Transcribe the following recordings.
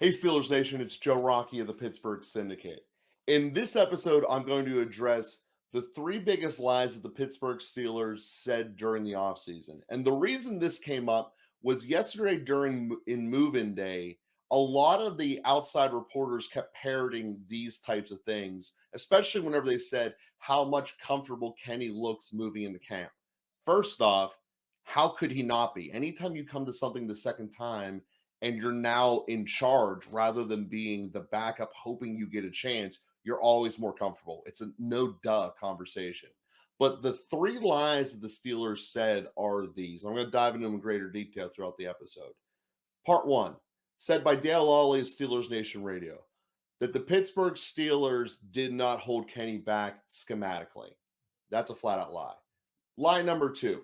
Hey, Steelers Nation, it's Joe Rockey of the Pittsburgh Syndicate. In this episode, I'm going to address the three biggest lies that the Pittsburgh Steelers said during the offseason. And the reason this came up was yesterday in move-in day, a lot of the outside reporters kept parroting these types of things, especially whenever they said how much comfortable Kenny looks moving into camp. First off, how could he not be? Anytime you come to something the second time, and you're now in charge rather than being the backup hoping you get a chance, you're always more comfortable. It's a no duh conversation. But the three lies that the Steelers said are these. I'm going to dive into them in greater detail throughout the episode. Part one, said by Dale Lawley of Steelers Nation Radio, that the Pittsburgh Steelers did not hold Kenny back schematically. That's a flat out lie. Lie number two,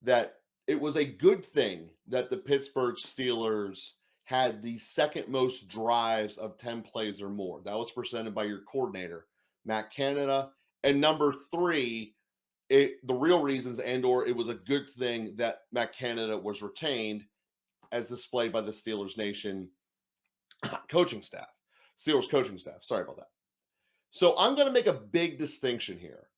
that it was a good thing that the Pittsburgh Steelers had the second most drives of 10 plays or more. That was presented by your coordinator, Matt Canada. And number three, the real reasons or it was a good thing that Matt Canada was retained as displayed by the Steelers Nation coaching staff. Steelers coaching staff. Sorry about that. So I'm going to make a big distinction here.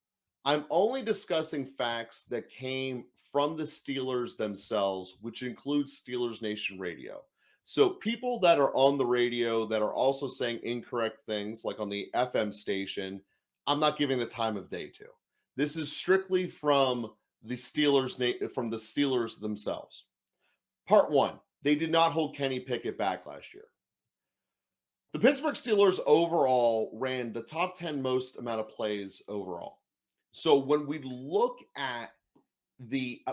I'm only discussing facts that came from the Steelers themselves, which includes Steelers Nation Radio. So people that are on the radio that are also saying incorrect things, like on the FM station, I'm not giving the time of day to. This is strictly from the Steelers themselves. Part one, they did not hold Kenny Pickett back last year. The Pittsburgh Steelers overall ran the top 10 most amount of plays overall. So when we look at the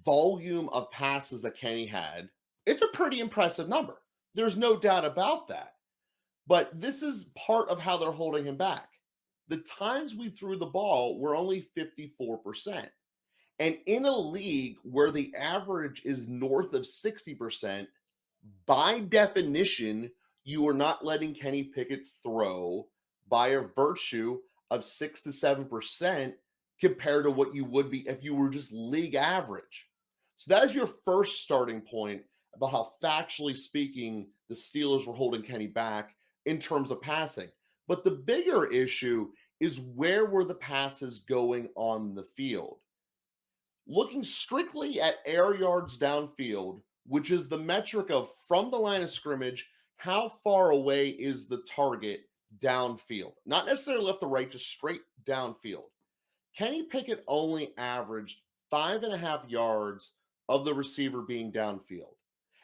volume of passes that Kenny had, it's a pretty impressive number. There's no doubt about that. But this is part of how they're holding him back. The times we threw the ball were only 54%. And in a league where the average is north of 60%, by definition, you are not letting Kenny Pickett throw by a virtue of 6 to 7% compared to what you would be if you were just league average. So that is your first starting point about how factually speaking the Steelers were holding Kenny back in terms of passing. But the bigger issue is where were the passes going on the field? Looking strictly at air yards downfield, which is the metric of from the line of scrimmage, how far away is the target downfield? Not necessarily left to right, just straight downfield. Kenny Pickett only averaged 5.5 yards of the receiver being downfield.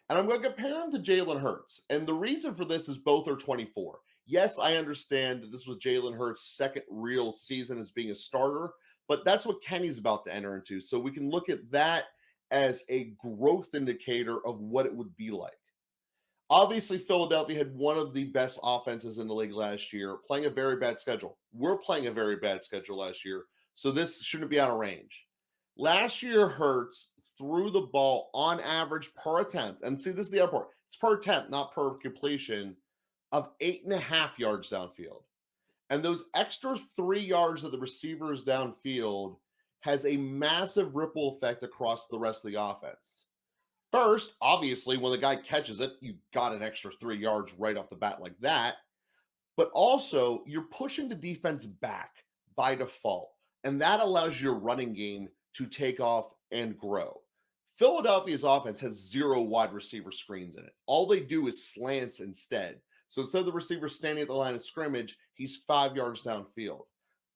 And I'm going to compare him to Jalen Hurts. And the reason for this is both are 24. Yes, I understand that this was Jalen Hurts' second real season as being a starter, but that's what Kenny's about to enter into. So we can look at that as a growth indicator of what it would be like. Obviously, Philadelphia had one of the best offenses in the league last year, playing a very bad schedule. We're playing a very bad schedule last year, so this shouldn't be out of range. Last year, Hurts threw the ball on average per attempt, and see, this is the other part. It's per attempt, not per completion, of 8.5 yards downfield. And those extra 3 yards of the receivers downfield has a massive ripple effect across the rest of the offense. First, obviously, when the guy catches it, you got an extra 3 yards right off the bat like that. But also, you're pushing the defense back by default, and that allows your running game to take off and grow. Philadelphia's offense has 0 wide receiver screens in it. All they do is slants instead. So instead of the receiver standing at the line of scrimmage, he's 5 yards downfield.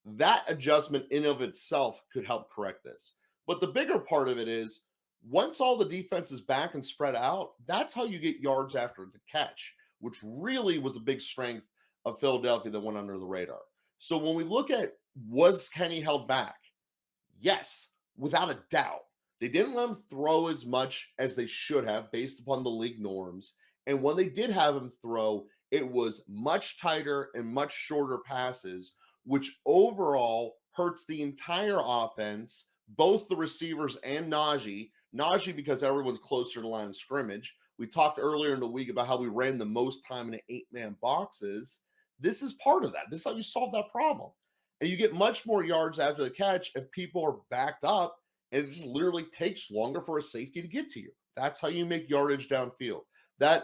That adjustment in of itself could help correct this. But the bigger part of it is once all the defense is back and spread out, that's how you get yards after the catch, which really was a big strength of Philadelphia that went under the radar. So when we look at was Kenny held back? Yes, without a doubt. They didn't let him throw as much as they should have based upon the league norms. And when they did have him throw, it was much tighter and much shorter passes, which overall hurts the entire offense, both the receivers and Najee. Najee because everyone's closer to the line of scrimmage. We talked earlier in the week about how we ran the most time in 8-man boxes. This is part of that. This is how you solve that problem. And you get much more yards after the catch if people are backed up and it just literally takes longer for a safety to get to you. That's how you make yardage downfield.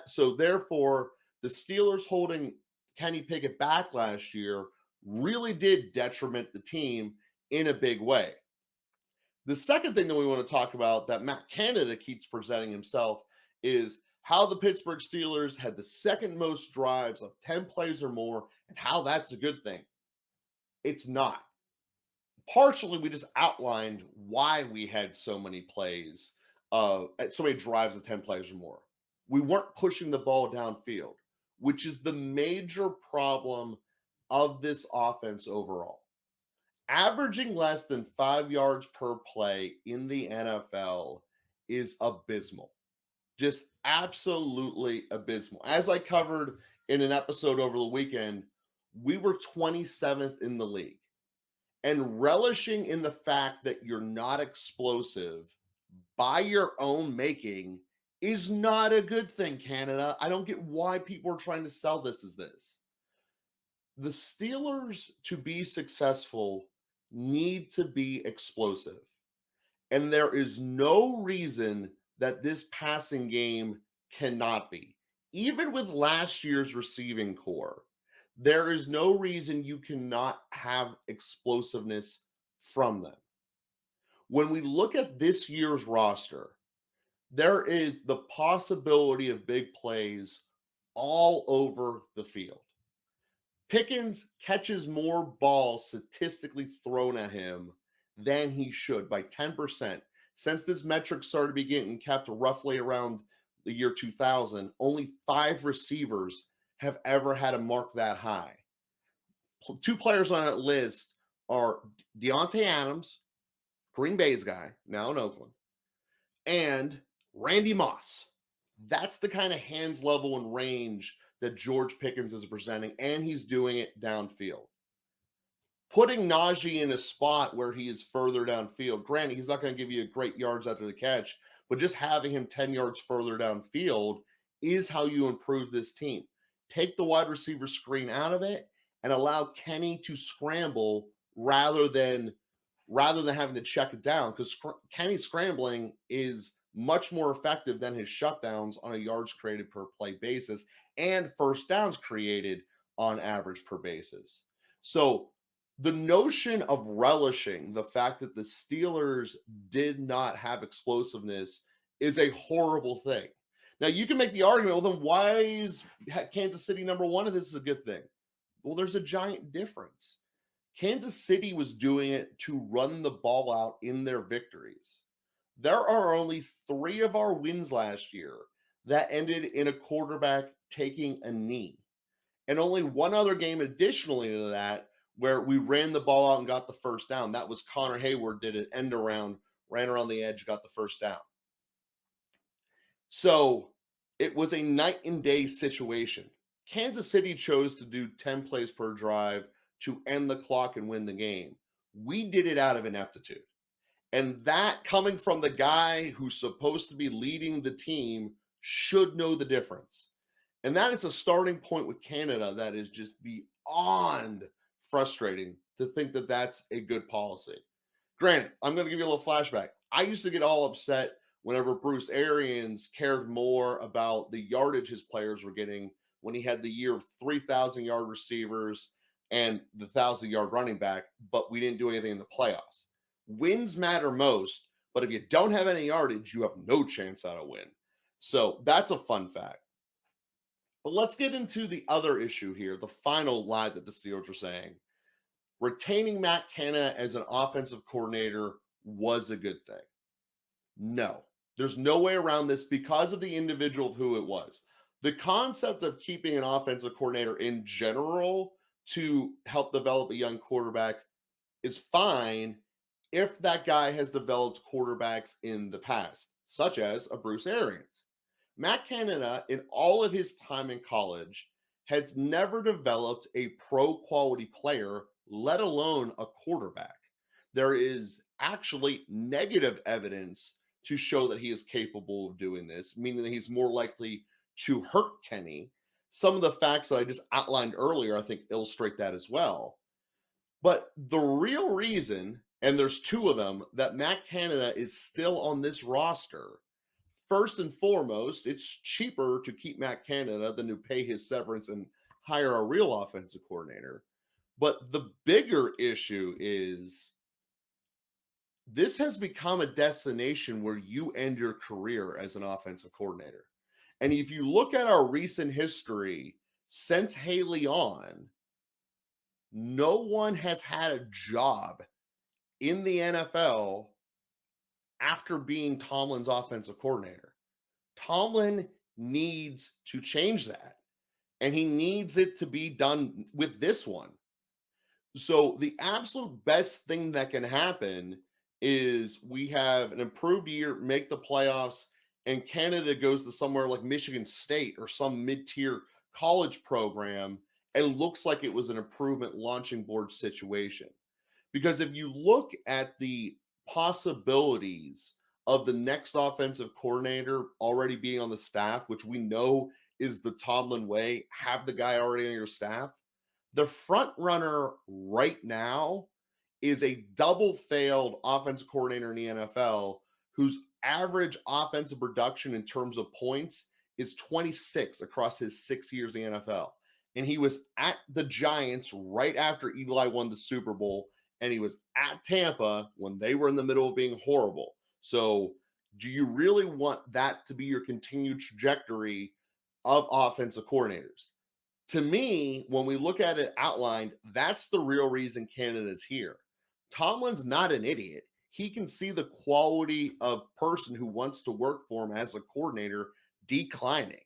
So therefore, The Steelers holding Kenny Pickett back last year really did detriment the team in a big way. The second thing that we want to talk about that Matt Canada keeps presenting himself is how the Pittsburgh Steelers had the second most drives of 10 plays or more, and how that's a good thing. It's not. Partially, we just outlined why we had so many plays, so many drives of 10 plays or more. We weren't pushing the ball downfield, which is the major problem of this offense overall. Averaging less than 5 yards per play in the NFL is abysmal. Just absolutely abysmal. As I covered in an episode over the weekend, we were 27th in the league. And relishing in the fact that you're not explosive by your own making is not a good thing, Canada. I don't get why people are trying to sell this as this. The Steelers, to be successful, need to be explosive. And there is no reason that this passing game cannot be. Even with last year's receiving core, there is no reason you cannot have explosiveness from them. When we look at this year's roster, there is the possibility of big plays all over the field. Pickens catches more balls statistically thrown at him than he should by 10%. Since this metric started being kept roughly around the year 2000, only 5 receivers have ever had a mark that high. 2 players on that list are Deontay Adams, Green Bay's guy, now in Oakland, and Randy Moss. That's the kind of hands level and range that George Pickens is presenting, and he's doing it downfield. Putting Najee in a spot where he is further downfield, granted, he's not going to give you great yards after the catch, but just having him 10 yards further downfield is how you improve this team. Take the wide receiver screen out of it and allow Kenny to scramble rather than having to check it down, because Kenny scrambling is much more effective than his shutdowns on a yards created per play basis and first downs created on average per basis. So the notion of relishing the fact that the Steelers did not have explosiveness is a horrible thing. Now, you can make the argument, well, then why is Kansas City number one and this is a good thing? Well, there's a giant difference. Kansas City was doing it to run the ball out in their victories. There are only 3 of our wins last year that ended in a quarterback taking a knee. And only one other game additionally to that where we ran the ball out and got the first down. That was Connor Hayward did an end around, ran around the edge, got the first down. So it was a night and day situation. Kansas City chose to do 10 plays per drive to end the clock and win the game. We did it out of ineptitude. And that, coming from the guy who's supposed to be leading the team, should know the difference. And that is a starting point with Canada that is just beyond frustrating to think that that's a good policy. Granted, I'm going to give you a little flashback. I used to get all upset whenever Bruce Arians cared more about the yardage his players were getting when he had the year of 3,000-yard receivers and the 1,000-yard running back, but we didn't do anything in the playoffs. Wins matter most, but if you don't have any yardage, you have no chance at a win. So that's a fun fact. But let's get into the other issue here, the final lie that the Steelers are saying. Retaining Matt Canada as an offensive coordinator was a good thing. No, there's no way around this because of the individual of who it was. The concept of keeping an offensive coordinator in general to help develop a young quarterback is fine if that guy has developed quarterbacks in the past, such as a Bruce Arians. Matt Canada, in all of his time in college, has never developed a pro-quality player, let alone a quarterback. There is actually negative evidence to show that he is capable of doing this, meaning that he's more likely to hurt Kenny. Some of the facts that I just outlined earlier, I think, illustrate that as well. But the real reason, and there's 2 of them, that Matt Canada is still on this roster, first and foremost, it's cheaper to keep Matt Canada than to pay his severance and hire a real offensive coordinator. But the bigger issue is this has become a destination where you end your career as an offensive coordinator. And if you look at our recent history since Haley on, no one has had a job in the NFL after being Tomlin's offensive coordinator. Tomlin needs to change that, and he needs it to be done with this one. So the absolute best thing that can happen is we have an improved year, make the playoffs, and Canada goes to somewhere like Michigan State or some mid-tier college program and looks like it was an improvement launching board situation. Because if you look at the possibilities of the next offensive coordinator already being on the staff, which we know is the Tomlin way, have the guy already on your staff. The front runner right now is a double failed offensive coordinator in the NFL whose average offensive production in terms of points is 26 across his 6 years in the NFL. And he was at the Giants right after Eli won the Super Bowl, and he was at Tampa when they were in the middle of being horrible. So, do you really want that to be your continued trajectory of offensive coordinators? To me, when we look at it outlined, that's the real reason Canada's here. Tomlin's not an idiot. He can see the quality of person who wants to work for him as a coordinator declining.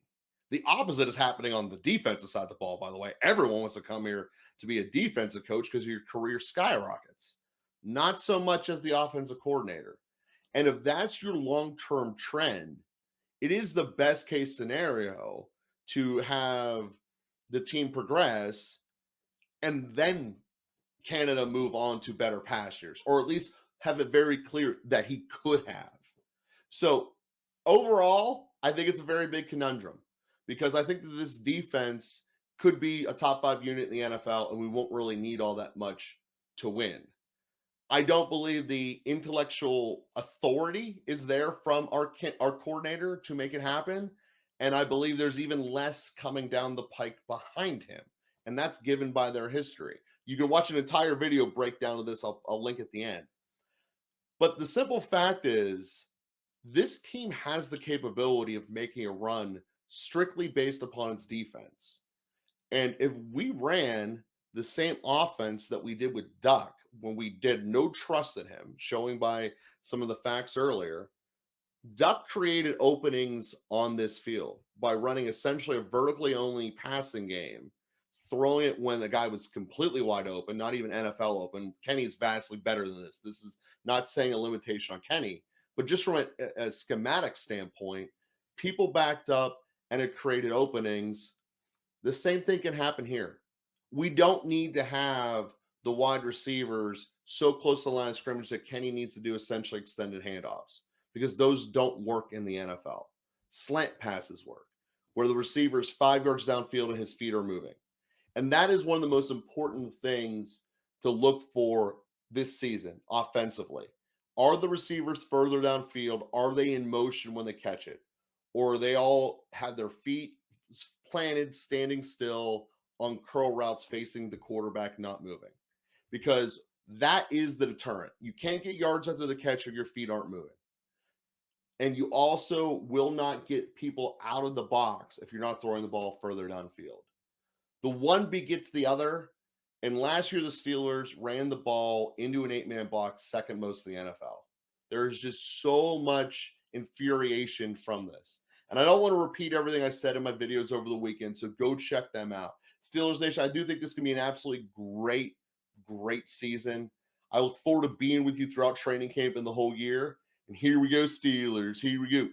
The opposite is happening on the defensive side of the ball, by the way. Everyone wants to come here to be a defensive coach because your career skyrockets. Not so much as the offensive coordinator. And if that's your long-term trend, it is the best case scenario to have the team progress and then Canada move on to better pastures, or at least have it very clear that he could have. So overall, I think it's a very big conundrum because I think that this defense could be a top 5 unit in the NFL and we won't really need all that much to win. I don't believe the intellectual authority is there from our coordinator to make it happen. And I believe there's even less coming down the pike behind him. And that's given by their history. You can watch an entire video breakdown of this. I'll link at the end. But the simple fact is, this team has the capability of making a run strictly based upon its defense. And if we ran the same offense that we did with Duck when we did no trust in him, showing by some of the facts earlier, Duck created openings on this field by running essentially a vertically only passing game, throwing it when the guy was completely wide open, not even NFL open. Kenny is vastly better than this. This is not saying a limitation on Kenny, but just from a schematic standpoint, people backed up and it created openings. The same thing can happen here. We don't need to have the wide receivers so close to the line of scrimmage that Kenny needs to do essentially extended handoffs because those don't work in the NFL. Slant passes work, where the receiver is 5 yards downfield and his feet are moving. And that is one of the most important things to look for this season offensively. Are the receivers further downfield? Are they in motion when they catch it? Or they all have their feet planted, standing still on curl routes facing the quarterback, not moving? Because that is the deterrent. You can't get yards after the catch if your feet aren't moving. And you also will not get people out of the box if you're not throwing the ball further downfield. The one begets the other. And last year, the Steelers ran the ball into an 8-man box, second most in the NFL. There's just so much infuriation from this. And I don't want to repeat everything I said in my videos over the weekend, so go check them out. Steelers Nation, I do think this can be an absolutely great season. I look forward to being with you throughout training camp and the whole year. And here we go, Steelers. Here we go.